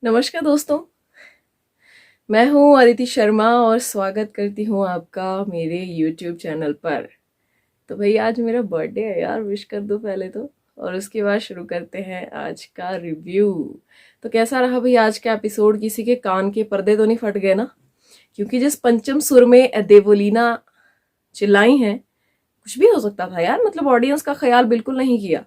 नमस्कार दोस्तों, मैं हूँ अदिति शर्मा और स्वागत करती हूँ आपका मेरे YouTube चैनल पर। तो भाई आज मेरा बर्थडे है यार, विश कर दो पहले तो, और उसके बाद शुरू करते हैं आज का रिव्यू। तो कैसा रहा भाई आज का एपिसोड? किसी के कान के पर्दे तो नहीं फट गए ना? क्योंकि जिस पंचम सुर में देवोलीना चिल्लाई हैं, कुछ भी हो सकता था यार। मतलब ऑडियंस का ख्याल बिल्कुल नहीं किया,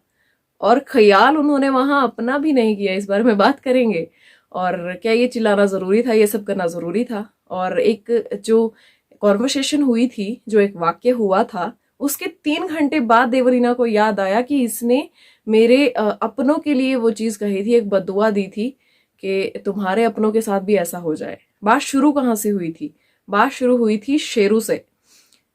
और ख्याल उन्होंने वहां अपना भी नहीं किया। इस बारे में बात करेंगे। और क्या ये चिल्लाना जरूरी था? ये सब करना जरूरी था? और एक जो कॉन्वर्सेशन हुई थी, जो एक वाक्य हुआ था, उसके 3 घंटे बाद देवरीना को याद आया कि इसने मेरे अपनों के लिए वो चीज कही थी, एक बद्दुआ दी थी कि तुम्हारे अपनों के साथ भी ऐसा हो जाए। बात शुरू कहाँ से हुई थी? बात शुरू हुई थी शेरू से।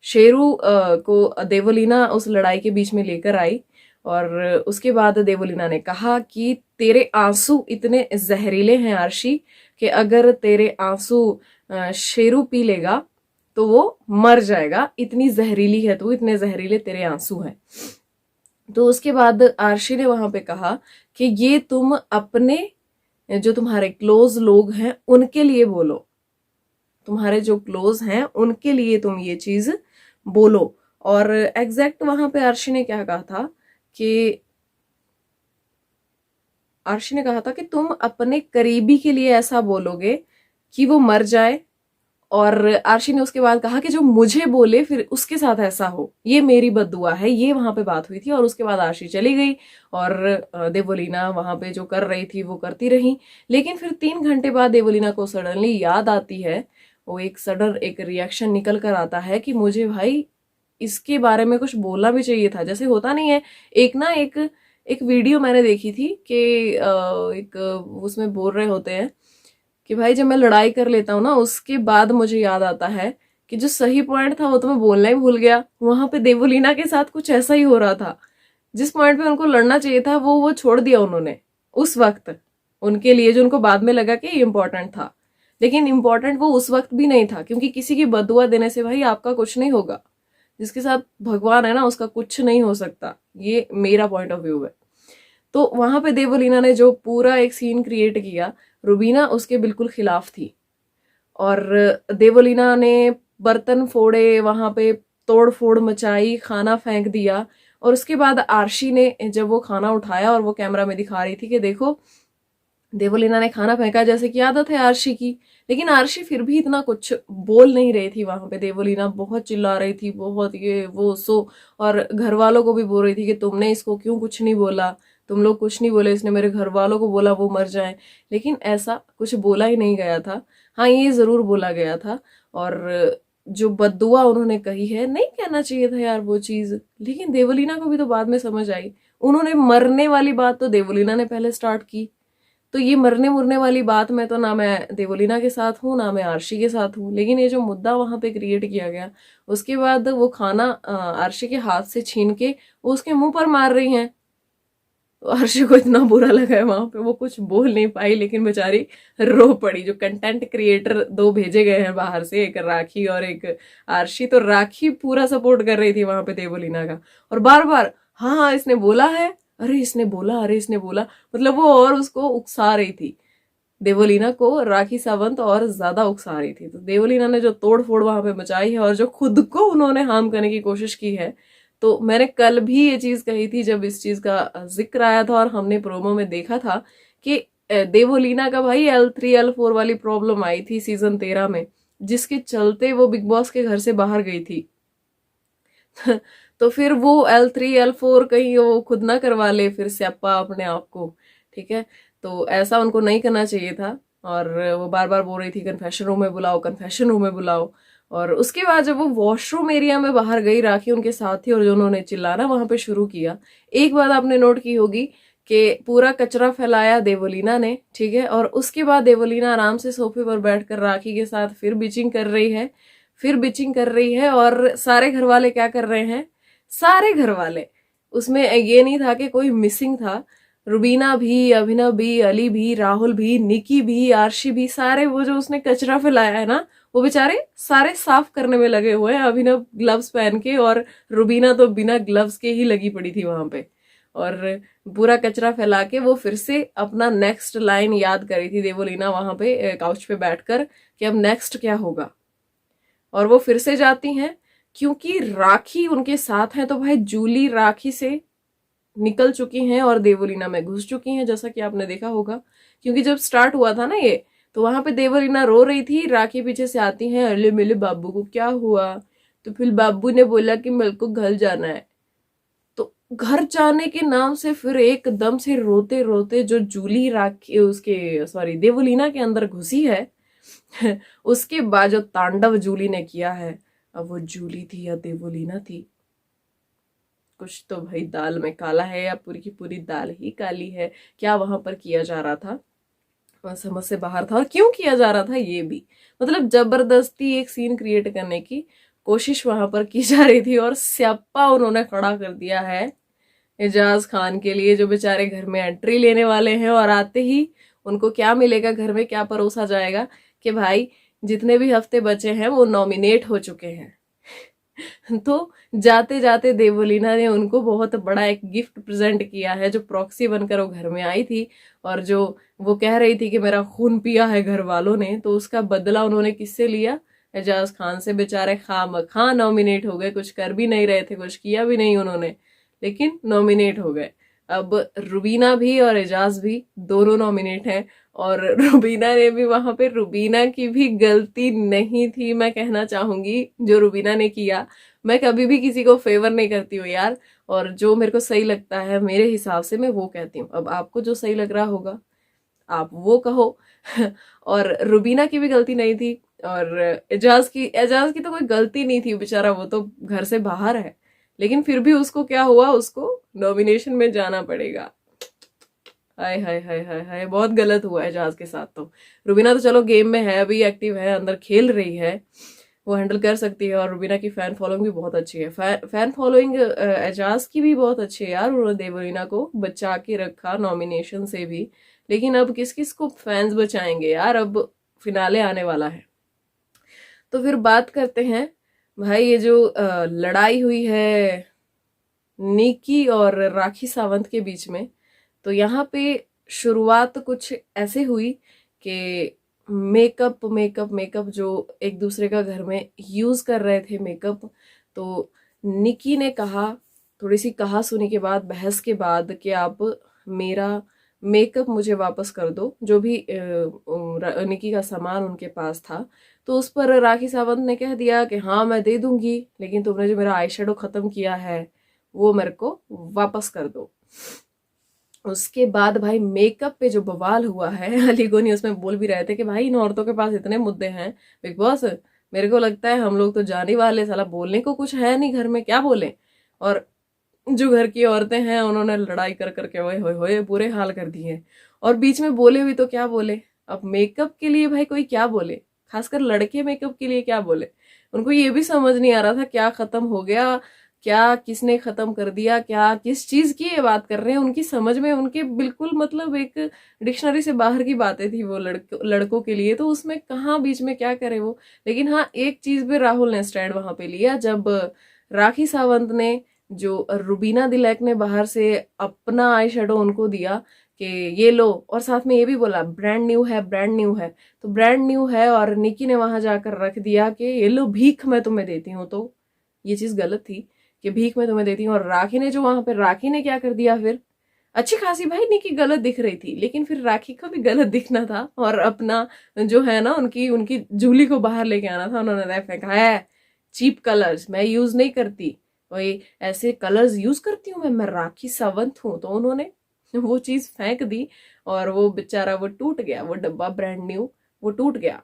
शेरू को देवलीना उस लड़ाई के बीच में लेकर आई, और उसके बाद देवलीना ने कहा कि तेरे आंसू इतने जहरीले हैं आर्शी, कि अगर तेरे आंसू शेरू पी लेगा तो वो मर जाएगा। इतनी जहरीली है तू, इतने जहरीले तेरे आंसू हैं। तो उसके बाद आर्शी ने वहां पे कहा कि ये तुम अपने, जो तुम्हारे क्लोज लोग हैं उनके लिए बोलो, तुम्हारे जो क्लोज हैं उनके लिए तुम ये चीज बोलो। और एग्जैक्ट वहां पे आर्शी ने क्या कहा था कि आर्शी ने कहा था कि तुम अपने करीबी के लिए ऐसा बोलोगे कि वो मर जाए। और आर्शी ने उसके बाद कहा कि जो मुझे बोले फिर उसके साथ ऐसा हो, ये मेरी बद्दुआ है। ये वहां पे बात हुई थी, और उसके बाद आर्शी चली गई, और देवोलीना वहां पे जो कर रही थी वो करती रही। लेकिन फिर 3 घंटे बाद देवोलीना को सडनली याद आती है, वो एक सडन एक रिएक्शन निकल कर आता है कि मुझे भाई इसके बारे में कुछ बोलना भी चाहिए था। जैसे होता नहीं है, एक ना एक एक वीडियो मैंने देखी थी कि एक उसमें बोल रहे होते हैं कि भाई जब मैं लड़ाई कर लेता हूँ ना, उसके बाद मुझे याद आता है कि जो सही पॉइंट था वो तो मैं बोलना ही भूल गया। वहां पे देवोलीना के साथ कुछ ऐसा ही हो रहा था। जिस पॉइंट पे उनको लड़ना चाहिए था वो छोड़ दिया उन्होंने उस वक्त, उनके लिए जो उनको बाद में लगा कि इम्पोर्टेंट था। लेकिन इम्पोर्टेंट वो उस वक्त भी नहीं था, क्योंकि किसी की बददुआ देने से भाई आपका कुछ नहीं होगा। जिसके साथ भगवान है ना, उसका कुछ नहीं हो सकता। ये मेरा पॉइंट ऑफ व्यू है। तो वहां पे देवोलीना ने जो पूरा एक सीन क्रिएट किया, रुबीना उसके बिल्कुल खिलाफ थी। और देवोलीना ने बर्तन फोड़े, वहां पे तोड़ फोड़ मचाई, खाना फेंक दिया। और उसके बाद आर्शी ने जब वो खाना उठाया और वो कैमरा में दिखा रही थी कि देखो देवोलीना ने खाना फेंका, जैसे कि आदत है आर्शी की। लेकिन आर्शी फिर भी इतना कुछ बोल नहीं रही थी वहां पे। देवोलीना बहुत चिल्ला रही थी, बहुत ये वो सो, और घर वालों को भी बोल रही थी कि तुमने इसको क्यों कुछ नहीं बोला, तुम लोग कुछ नहीं बोले, इसने मेरे घर वालों को बोला वो मर जाए। लेकिन ऐसा कुछ बोला ही नहीं गया था। हाँ, ये जरूर बोला गया था। और जो बद्दुआ उन्होंने कही है, नहीं कहना चाहिए था यार वो चीज। लेकिन देवोलीना को भी तो बाद में समझ आई। उन्होंने मरने वाली बात तो देवोलीना ने पहले स्टार्ट की। तो ये मरने मुरने वाली बात में तो ना मैं देवोलीना के साथ हूँ ना मैं आर्शी के साथ हूँ। लेकिन ये जो मुद्दा वहां पे क्रिएट किया गया, उसके बाद वो खाना आर्शी के हाथ से छीन के वो उसके मुंह पर मार रही हैं। तो आर्शी को इतना बुरा लगा है वहां पे, वो कुछ बोल नहीं पाई, लेकिन बेचारी रो पड़ी। जो कंटेंट क्रिएटर दो भेजे गए हैं बाहर से, एक राखी और एक आर्शी, तो राखी पूरा सपोर्ट कर रही थी वहां पे देवोलीना का, और बार बार हाँ हाँ इसने बोला है, अरे इसने बोला, अरे इसने बोला। मतलब वो और उसको उकसा रही थी, देवोलीना को राखी सावंत और ज्यादा उकसा रही थी। तो देवोलीना ने जो तोड़ फोड़ वहां पे मचाई है, और जो खुद को उन्होंने हार्म करने की कोशिश की है। तो मैंने कल भी ये चीज कही थी जब इस चीज का जिक्र आया था, और हमने प्रोमो में देखा था कि देवोलीना का भाई L3 L4 वाली प्रॉब्लम आई थी सीजन 13 में, जिसके चलते वो बिग बॉस के घर से बाहर गई थी। तो फिर वो L3 L4 कहीं वो खुद ना करवा ले फिर स्यापा अपने आप को, ठीक है? तो ऐसा उनको नहीं करना चाहिए था। और वो बार बार बोल रही थी कन्फेशन रूम में बुलाओ, कन्फेशन रूम में बुलाओ। और उसके बाद जब वो वॉशरूम एरिया में बाहर गई, राखी उनके साथ थी, और जो उन्होंने चिल्लाना वहां पे शुरू किया, एक बात आपने नोट की होगी कि पूरा कचरा फैलाया देवोलीना ने, ठीक है? और उसके बाद देवोलीना आराम से सोफे पर बैठकर राखी के साथ फिर बिचिंग कर रही है, फिर बिचिंग कर रही है। और सारे घर वाले क्या कर रहे हैं? सारे घर वाले, उसमें ये नहीं था कि कोई मिसिंग था। रुबीना भी, अभिनव भी, अली भी, राहुल भी, निकी भी, आर्शी भी, सारे वो जो उसने कचरा फैलाया है ना, वो बेचारे सारे साफ करने में लगे हुए हैं। अभिनव ग्लव्स पहन के, और रुबीना तो बिना ग्लव्स के ही लगी पड़ी थी वहां पे। और पूरा कचरा फैला के वो फिर से अपना नेक्स्ट लाइन याद करी थी देवोलीना वहां पे काउच पे बैठकर कि अब नेक्स्ट क्या होगा। और वो फिर से जाती हैं क्योंकि राखी उनके साथ है, तो भाई जूली राखी से निकल चुकी हैं और देवोलीना में घुस चुकी हैं, जैसा कि आपने देखा होगा। क्योंकि जब स्टार्ट हुआ था ना ये, तो वहां पे देवोलीना रो रही थी, राखी पीछे से आती है, अरे मेरे बाबू को क्या हुआ, तो फिर बाबू ने बोला कि मेरे को घर जाना है। तो घर जाने के नाम से फिर एकदम से रोते रोते जो जूली राखी उसके सॉरी देवोलीना के अंदर घुसी है उसके बाद जो तांडव जूली ने किया है, अब वो जूली थी या देवोलीना थी, कुछ तो भाई दाल में काला है या पूरी की पूरी दाल ही काली है। क्या वहां पर किया जा रहा था, वह समझ से बाहर था। और क्यों किया जा रहा था ये भी, मतलब जबरदस्ती एक सीन क्रिएट करने की कोशिश वहां पर की जा रही थी। और स्यापा उन्होंने खड़ा कर दिया है एजाज खान के लिए, जो बेचारे घर में एंट्री लेने वाले हैं। और आते ही उनको क्या मिलेगा, घर में क्या परोसा जाएगा कि भाई जितने भी हफ्ते बचे हैं वो नॉमिनेट हो चुके हैं। तो जाते जाते देवोलीना ने उनको बहुत बड़ा एक गिफ्ट प्रेजेंट किया है, जो प्रॉक्सी बनकर वो घर में आई थी और जो वो कह रही थी कि मेरा खून पिया है घर वालों ने, तो उसका बदला उन्होंने किससे लिया, एजाज खान से। बेचारे खान नॉमिनेट हो गए, कुछ कर भी नहीं रहे थे, कुछ किया भी नहीं उन्होंने, लेकिन नॉमिनेट हो गए। अब रुबीना भी और एजाज भी दोनों नॉमिनेट हैं। और रुबीना ने भी वहां पे, रुबीना की भी गलती नहीं थी, मैं कहना चाहूंगी जो रुबीना ने किया। मैं कभी भी किसी को फेवर नहीं करती हूँ यार, और जो मेरे को सही लगता है मेरे हिसाब से मैं वो कहती हूँ। अब आपको जो सही लग रहा होगा आप वो कहो और रुबीना की भी गलती नहीं थी, और एजाज की तो कोई गलती नहीं थी, बेचारा वो तो घर से बाहर है, लेकिन फिर भी उसको क्या हुआ, उसको नॉमिनेशन में जाना पड़ेगा। हाय हाय हाय हाय हाय, बहुत गलत हुआ है एजाज के साथ। तो रुबीना तो चलो गेम में है, अभी एक्टिव है, अंदर खेल रही है, वो हैंडल कर सकती है। और रुबीना की फैन फॉलोइंग भी बहुत अच्छी है, फैन फॉलोइंग एजाज की भी बहुत अच्छी है यार। उन्होंने देवोलीना को बचा के रखा नॉमिनेशन से भी, लेकिन अब किस किस को फैंस बचाएंगे यार, अब फिनाले आने वाला है। तो फिर बात करते हैं भाई, ये जो लड़ाई हुई है निकी और राखी सावंत के बीच में, तो यहाँ पे शुरुआत कुछ ऐसे हुई कि मेकअप मेकअप मेकअप जो एक दूसरे का घर में यूज कर रहे थे मेकअप, तो निकी ने कहा, थोड़ी सी कहा सुनी के बाद, बहस के बाद, कि आप मेरा मेकअप मुझे वापस कर दो, जो भी निकी का सामान उनके पास था। तो उस पर राखी सावंत ने कह दिया कि हाँ मैं दे दूंगी, लेकिन तुमने जो मेरा आई शेडो खत्म किया है वो मेरे को वापस कर दो। उसके बाद भाई मेकअप पे जो बवाल हुआ है, अली गोनी उसमें बोल भी रहे थे कि भाई इन औरतों के पास इतने मुद्दे हैं बिग बॉस, मेरे को लगता है हम लोग तो जाने वाले, साला बोलने को कुछ है नहीं घर में, क्या बोले। और जो घर की औरतें हैं उन्होंने लड़ाई कर करके ओए होए होए बुरे हाल कर दिए। और बीच में बोले भी तो क्या बोले, अब मेकअप के लिए भाई कोई क्या बोले, खासकर लड़के मेकअप के लिए क्या बोले। उनको ये भी समझ नहीं आ रहा था क्या खत्म हो गया, क्या किसने खत्म कर दिया, क्या किस चीज की ये बात कर रहे हैं। उनकी समझ में, उनके बिल्कुल मतलब एक डिक्शनरी से बाहर की बातें थी वो लड़कों के लिए, तो उसमें कहाँ बीच में क्या करे वो। लेकिन हाँ एक चीज पे राहुल ने स्टैंड वहां पे लिया, जब राखी सावंत ने, जो रुबीना दिलैक ने बाहर से अपना आई शेडो उनको दिया कि ये लो, और साथ में ये भी बोला ब्रांड न्यू है, ब्रांड न्यू है, तो ब्रांड न्यू है, और निकी ने वहां जाकर रख दिया कि ये लो भीख मैं तुम्हें देती हूँ। तो ये चीज गलत थी कि भीख मैं तुम्हें देती हूँ। और राखी ने जो वहां पे, राखी ने क्या कर दिया फिर, अच्छी खासी भाई निकी गलत दिख रही थी, लेकिन फिर राखी को भी गलत दिखना था, और अपना जो है ना उनकी उनकी जूली को बाहर लेके आना था। उन्होंने फेंका है चीप कलर्स मैं यूज नहीं करती, वही ऐसे कलर्स यूज करती हूँ मैं राखी सावंत हूँ। तो उन्होंने वो चीज फेंक दी, और वो बेचारा वो टूट गया, वो डब्बा ब्रांड न्यू वो टूट गया।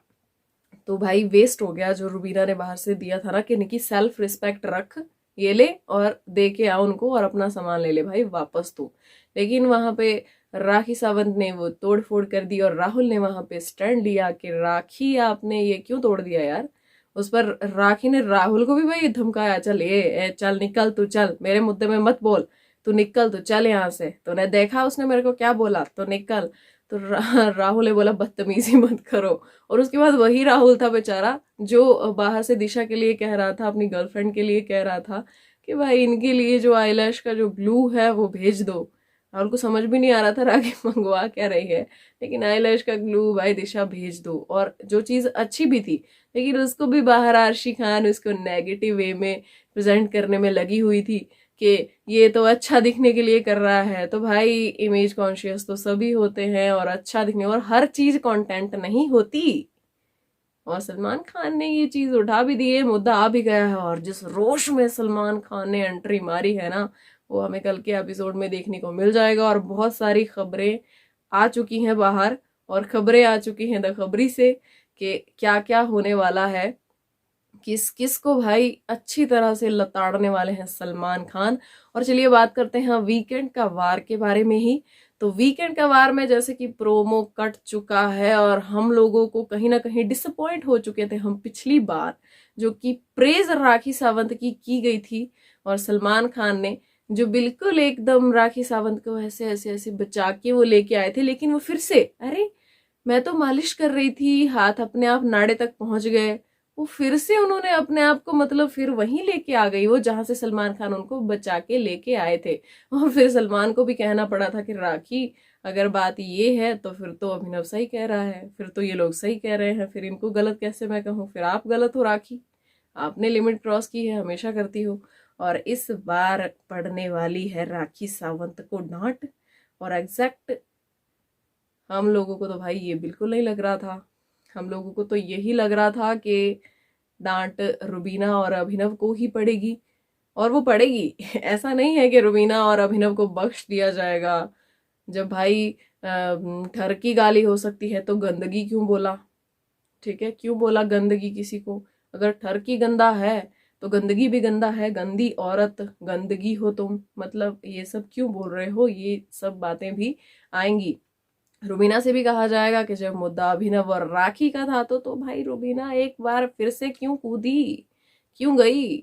तो भाई वेस्ट हो गया जो रुबीना ने बाहर से दिया था ना, कि निकी सेल्फ रिस्पेक्ट रख, ये ले और दे के आ उनको, और अपना सामान ले ले भाई वापस तू। लेकिन वहां पे राखी सावंत ने वो तोड़ फोड़ कर दी, और राहुल ने वहां पे स्टैंड लिया कि राखी आपने ये क्यों तोड़ दिया यार। उस पर राखी ने राहुल को भी भाई धमकाया, चल ये चल निकल तू, चल मेरे मुद्दे में मत बोल, तू निकल, तू चल यहाँ से, तूने देखा उसने मेरे को क्या बोला, तो निकल। तो राहुल ने बोला बदतमीजी मत करो। और उसके बाद वही राहुल था बेचारा जो बाहर से दिशा के लिए कह रहा था, अपनी गर्लफ्रेंड के लिए कह रहा था कि भाई इनके लिए जो आईलैश का जो ग्लू है वो भेज दो। राहुल को समझ भी नहीं आ रहा था राखी मंगवा क्या रही है, लेकिन आईलैश का ग्लू भाई दिशा भेज दो। और जो चीज अच्छी भी थी, लेकिन उसको भी बाहर आर्शी खान उसको नेगेटिव वे में प्रेजेंट करने में लगी हुई थी कि ये तो अच्छा दिखने के लिए कर रहा है। तो भाई इमेज कॉन्शियस तो सभी होते हैं, और अच्छा दिखने और हर चीज कंटेंट नहीं होती। और सलमान खान ने ये चीज उठा भी दी है, मुद्दा आ भी गया है, और जिस रोश में सलमान खान ने एंट्री मारी है ना, वो हमें कल के एपिसोड में देखने को मिल जाएगा। और बहुत सारी खबरें आ चुकी हैं बाहर, और खबरें आ चुकी हैं द खबरी से कि क्या क्या होने वाला है, किस किस को भाई अच्छी तरह से लताड़ने वाले हैं सलमान खान। और चलिए बात करते हैं वीकेंड का वार के बारे में ही। तो वीकेंड का वार में जैसे कि प्रोमो कट चुका है, और हम लोगों को कहीं ना कहीं डिसअपॉइंट हो चुके थे हम पिछली बार, जो कि प्रेज राखी सावंत की गई थी, और सलमान खान ने जो बिल्कुल एकदम राखी सावंत को ऐसे ऐसे ऐसे बचा के वो लेके आए थे, लेकिन वो फिर से, अरे मैं तो मालिश कर रही थी, हाथ अपने आप नाड़े तक पहुंच गए, वो फिर से उन्होंने अपने आप को मतलब फिर वहीं लेके आ गई वो जहां से सलमान खान उनको बचा के लेके आए थे। और फिर सलमान को भी कहना पड़ा था कि राखी अगर बात ये है तो फिर तो अभिनव सही कह रहा है, फिर तो ये लोग सही कह रहे हैं, फिर इनको गलत कैसे मैं कहूँ, फिर आप गलत हो राखी, आपने लिमिट क्रॉस की है, हमेशा करती हो। और इस बार पड़ने वाली है राखी सावंत को डांट, और एग्जैक्ट हम लोगों को तो भाई ये बिल्कुल नहीं लग रहा था। हम लोगों को तो यही लग रहा था कि डांट रुबीना और अभिनव को ही पड़ेगी, और वो पड़ेगी। ऐसा नहीं है कि रुबीना और अभिनव को बख्श दिया जाएगा। जब भाई ठर की गाली हो सकती है तो गंदगी क्यों बोला, ठीक है, क्यों बोला गंदगी किसी को? अगर ठर की गंदा है तो गंदगी भी गंदा है, गंदी औरत गंदगी हो तुम, मतलब ये सब क्यों बोल रहे हो, ये सब बातें भी आएंगी। रुबीना से भी कहा जाएगा कि जब मुद्दा अभिनव और राखी का था तो भाई रुबीना एक बार फिर से क्यों कूदी, क्यों गई?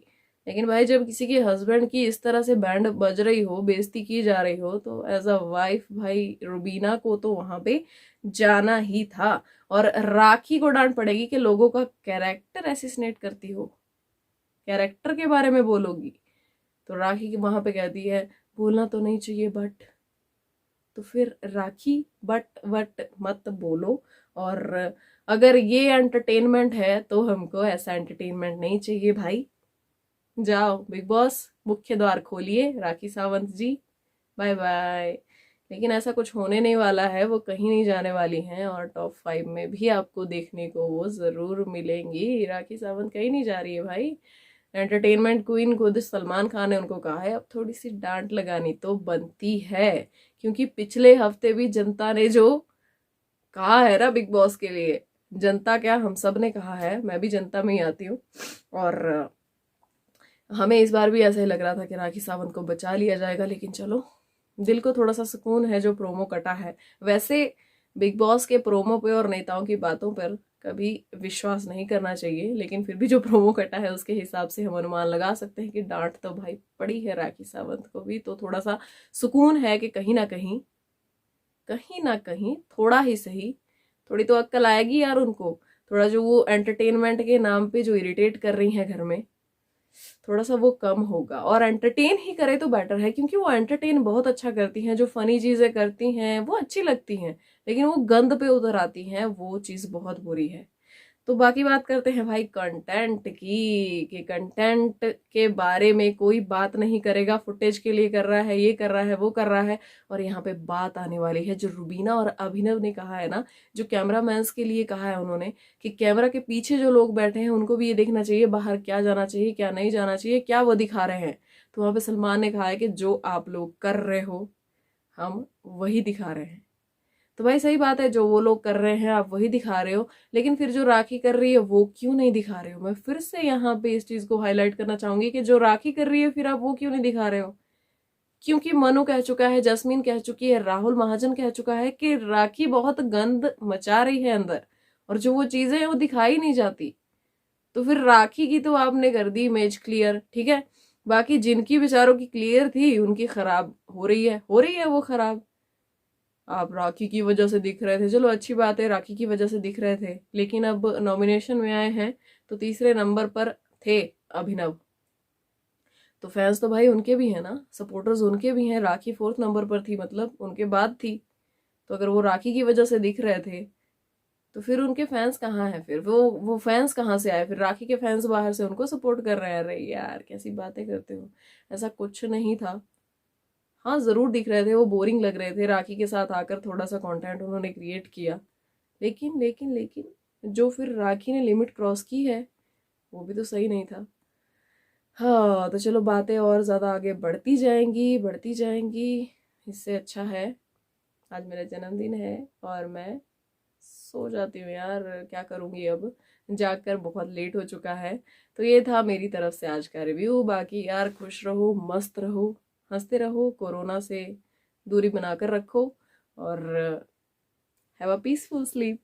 लेकिन भाई जब किसी के हस्बैंड की इस तरह से बैंड बज रही हो, बेइज्जती की जा रही हो, तो एज अ वाइफ भाई रुबीना को तो वहां पे जाना ही था। और राखी को डांट पड़ेगी कि लोगों का कैरेक्टर एसिसिनेट करती हो, कैरेक्टर के बारे में बोलोगी। तो राखी की वहां पे कहती है बोलना तो नहीं चाहिए बट, तो फिर राखी बट वट मत बोलो। और अगर ये एंटरटेनमेंट है तो हमको ऐसा एंटरटेनमेंट नहीं चाहिए भाई। जाओ बिग बॉस मुख्य द्वार खोलिए राखी सावंत जी, बाय बाय। लेकिन ऐसा कुछ होने नहीं वाला है, वो कहीं नहीं जाने वाली हैं, और टॉप 5 में भी आपको देखने को वो जरूर मिलेंगी। राखी सावंत कहीं नहीं जा रही है भाई। एंटरटेनमेंट क्वीन खुद सलमान खान ने उनको कहा है अब थोड़ी सी डांट लगानी तो बनती है, क्योंकि पिछले हफ्ते भी जनता ने जो कहा है ना बिग बॉस के लिए, जनता क्या हम सब ने कहा है, मैं भी जनता में ही आती हूँ, और हमें इस बार भी ऐसा ही लग रहा था कि राखी सावंत को बचा लिया जाएगा। लेकिन चलो, दिल को थोड़ा सा सुकून है जो प्रोमो कटा है। वैसे बिग बॉस के प्रोमो पे और नेताओं की बातों पर कभी विश्वास नहीं करना चाहिए, लेकिन फिर भी जो प्रोमो कटा है उसके हिसाब से हम अनुमान लगा सकते हैं कि डांट तो भाई पड़ी है राखी सावंत को भी। तो थोड़ा सा सुकून है कि कहीं ना कहीं थोड़ा ही सही, थोड़ी तो अक्ल आएगी यार उनको। थोड़ा जो वो एंटरटेनमेंट के नाम पे जो इरिटेट कर रही हैं घर में, थोड़ा सा वो कम होगा, और एंटरटेन ही करे तो बेटर है, क्योंकि वो एंटरटेन बहुत अच्छा करती हैं, जो फनी चीजें करती हैं वो अच्छी लगती हैं, लेकिन वो गंद पे उतर आती हैं वो चीज बहुत बुरी है। तो बाकी बात करते हैं भाई कंटेंट की, कि कंटेंट के बारे में कोई बात नहीं करेगा, फुटेज के लिए कर रहा है, ये कर रहा है, वो कर रहा है। और यहाँ पे बात आने वाली है जो रुबीना और अभिनव ने कहा है ना, जो कैमरामैन्स के लिए कहा है उन्होंने, कि कैमरा के पीछे जो लोग बैठे हैं उनको भी ये देखना चाहिए बाहर क्या जाना चाहिए क्या नहीं जाना चाहिए, क्या वो दिखा रहे हैं। तो वहां पे सलमान ने कहा है कि जो आप लोग कर रहे हो हम वही दिखा रहे हैं। तो भाई सही बात है, जो वो लोग कर रहे हैं आप वही दिखा रहे हो, लेकिन फिर जो राखी कर रही है वो क्यों नहीं दिखा रहे हो? मैं फिर से यहाँ पे इस चीज को हाईलाइट करना चाहूंगी कि जो राखी कर रही है फिर आप वो क्यों नहीं दिखा रहे हो? क्योंकि मनु कह चुका है, जस्मीन कह चुकी है, राहुल महाजन कह चुका है कि राखी बहुत गंद मचा रही है अंदर, और जो वो चीजें हैं वो दिखाई नहीं जाती। तो फिर राखी की तो आपने कर दी इमेज क्लियर, ठीक है, बाकी जिनकी बेचारों की क्लियर थी उनकी खराब हो रही है वो खराब। आप राखी की वजह से दिख रहे थे, चलो अच्छी बात है, राखी की वजह से दिख रहे थे, लेकिन अब नॉमिनेशन में आए हैं तो तीसरे नंबर पर थे अभिनव। तो फैंस तो भाई उनके भी हैं ना, सपोर्टर्स उनके भी हैं। राखी 4th नंबर पर थी, मतलब उनके बाद थी। तो अगर वो राखी की वजह से दिख रहे थे तो फिर उनके फैंस कहाँ हैं? फिर वो फैंस कहाँ से आए? फिर राखी के फैंस बाहर से उनको सपोर्ट कर रहे हैं। अरे यार कैसी बातें करते हो, ऐसा कुछ नहीं था। हाँ जरूर दिख रहे थे, वो बोरिंग लग रहे थे। राखी के साथ आकर थोड़ा सा कंटेंट उन्होंने क्रिएट किया, लेकिन जो फिर राखी ने लिमिट क्रॉस की है वो भी तो सही नहीं था। हाँ तो चलो, बातें और ज्यादा आगे बढ़ती जाएंगी बढ़ती जाएंगी। इससे अच्छा है आज मेरा जन्मदिन है और मैं सो जाती हूँ यार, क्या करूंगी अब, जागकर बहुत लेट हो चुका है। तो ये था मेरी तरफ से आज का रिव्यू। बाकी यार खुश रहो, मस्त रहो, हंसते रहो, कोरोना से दूरी बनाकर रखो और हैव अ पीसफुल स्लीप।